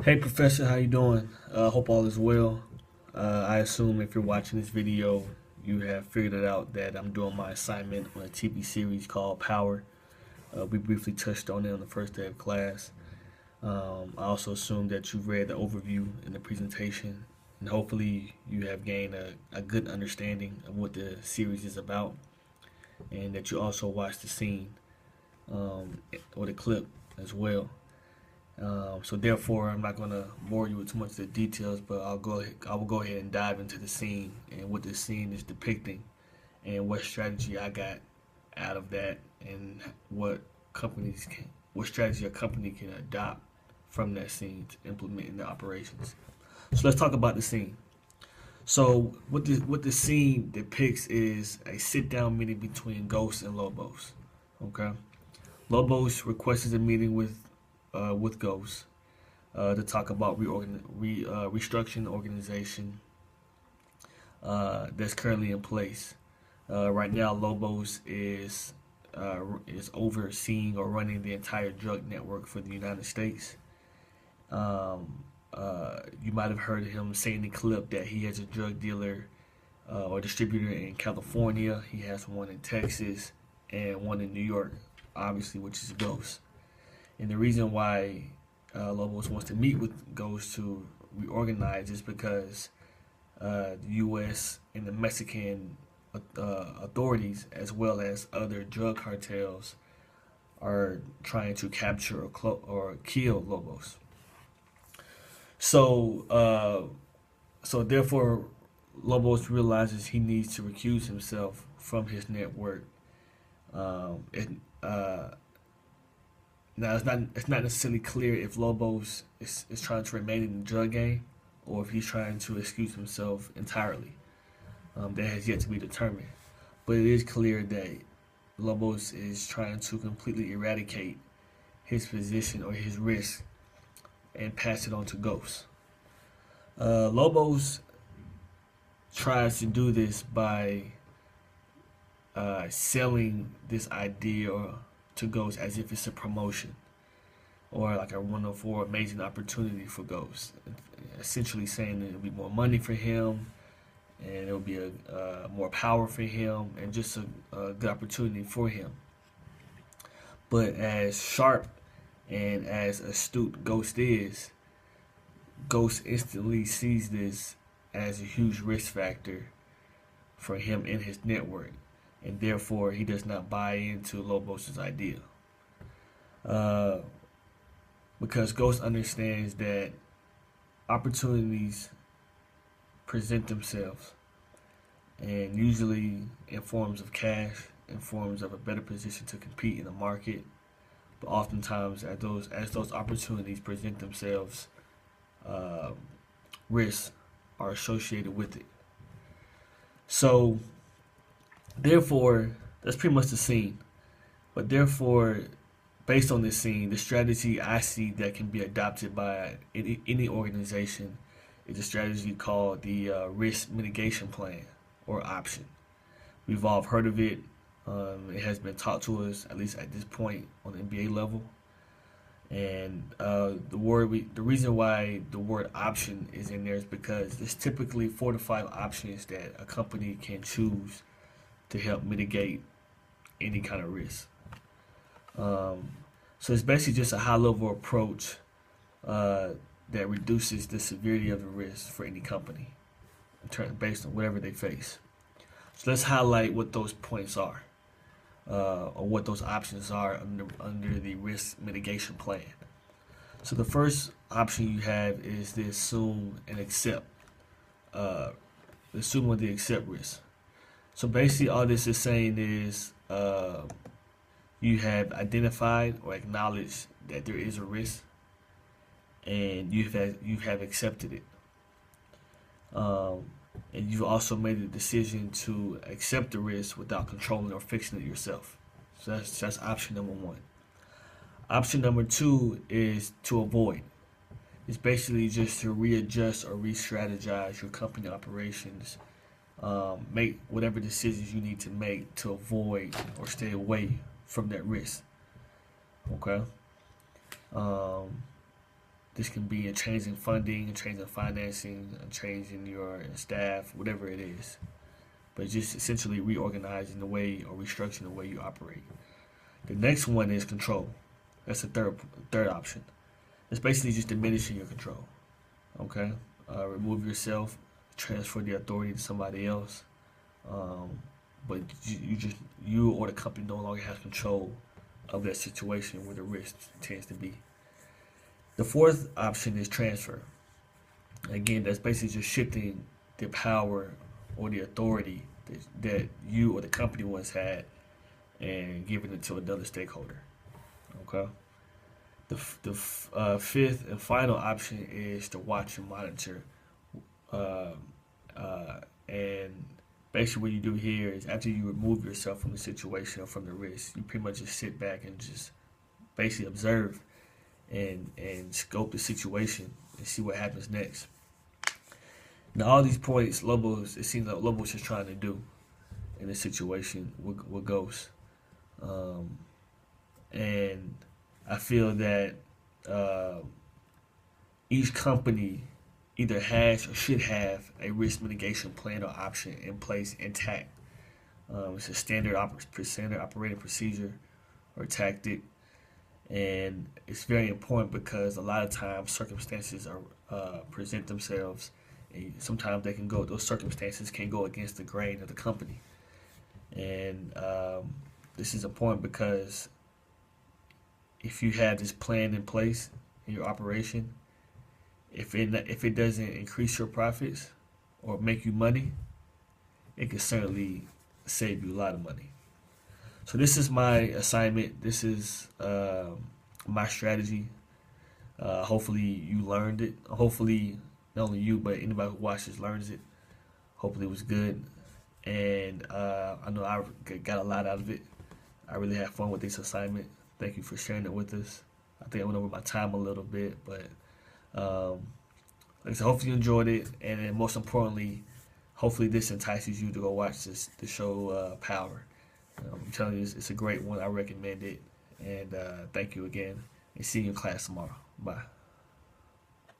Hey Professor, how you doing? Hope all is well. I assume if you're watching this video, you have figured it out that I'm doing my assignment on a TV series called Power. We briefly touched on it on the first day of class. I also assume that you've read the overview in the presentation, and hopefully you have gained a good understanding of what the series is about, and that you also watched the scene or the clip as well. So therefore, I'm not gonna bore you with too much of the details, but I will go ahead and dive into the scene and what the scene is depicting, and what strategy I got out of that, and what strategy a company can adopt from that scene to implement in their operations. So let's talk about the scene. So what the scene depicts is a sit down meeting between Ghost and Lobos. Okay, Lobos requested a meeting with Ghost to talk about restructuring the organization that's currently in place. Right now, Lobos is overseeing or running the entire drug network for the United States. You might have heard him say in the clip that he has a drug dealer or distributor in California. He has one in Texas and one in New York, obviously, which is Ghost. And the reason why Lobos wants to meet with Ghost to reorganize is because the U.S. and the Mexican authorities, as well as other drug cartels, are trying to capture or kill Lobos. So, so therefore, Lobos realizes he needs to recuse himself from his network. Um, it, uh, Now it's not necessarily clear if Lobos is trying to remain in the drug game or if he's trying to excuse himself entirely. That has yet to be determined. But it is clear that Lobos is trying to completely eradicate his position or his risk and pass it on to Ghost. Lobos tries to do this by selling this idea to Ghost as if it's a promotion or like a wonderful, amazing opportunity for Ghost. Essentially saying that it'll be more money for him, and it'll be a more power for him, and just a good opportunity for him. But as sharp and as astute Ghost is, Ghost instantly sees this as a huge risk factor for him and his network, and therefore he does not buy into Lobos' idea. Uh, because Ghost understands that opportunities present themselves, and usually in forms of cash, in forms of a better position to compete in the market. But oftentimes, as those opportunities present themselves, uh, risks are associated with it. So, therefore, that's pretty much the scene. But therefore, based on this scene, the strategy I see that can be adopted by any organization is a strategy called the risk mitigation plan or option. We've all heard of it. It has been taught to us, at least at this point, on the NBA level. And the reason why the word option is in there is because there's typically 4 to 5 options that a company can choose to help mitigate any kind of risk. Um, so it's basically just a high level approach uh, that reduces the severity of the risk for any company based on whatever they face. So let's highlight what those points are, or what those options are under the risk mitigation plan. So the first option you have is the assume and accept, uh, assume or the accept risk. So basically, all this is saying is you have identified or acknowledged that there is a risk, and you have accepted it. Um, and you've also made a decision to accept the risk without controlling or fixing it yourself. So that's option number one. Option number two is to avoid. It's basically just to readjust or re-strategize your company operations. Make whatever decisions you need to make to avoid or stay away from that risk. Okay. Um, This can be a change in funding, a change in financing, a change in your staff, whatever it is. But just essentially reorganizing the way or restructuring the way you operate. The next one is control. That's the third option. It's basically just diminishing your control. Okay, remove yourself, transfer the authority to somebody else. Um, but you or the company no longer has control of that situation where the risk tends to be. The fourth option is transfer. Again, that's basically just shifting the power or the authority that you or the company once had and giving it to another stakeholder. Okay. The fifth and final option is to watch and monitor. Uh, and basically, what you do here is after you remove yourself from the situation or from the risk, you pretty much just sit back and just basically observe and scope the situation and see what happens next. Now, all these points, it seems like Lobo's just trying to do in this situation with Ghost. Um, and I feel that uh, each company either has or should have a risk mitigation plan or option in place intact. It's a standard operating procedure or tactic, and it's very important because a lot of times circumstances are present themselves, and sometimes those circumstances can go against the grain of the company, and this is important because if you have this plan in place in your operation, if it doesn't increase your profits or make you money, it can certainly save you a lot of money. So this is my assignment. This is my strategy. Hopefully you learned it. Hopefully not only you but anybody who watches learns it. Hopefully it was good, and I know I got a lot out of it. I really had fun with this assignment. Thank you for sharing it with us. I think I went over my time a little bit, but like I said, hopefully you enjoyed it, and then most importantly, hopefully this entices you to go watch the show Power. I'm telling you, it's a great one. I recommend it, and thank you again, and see you in class tomorrow. Bye.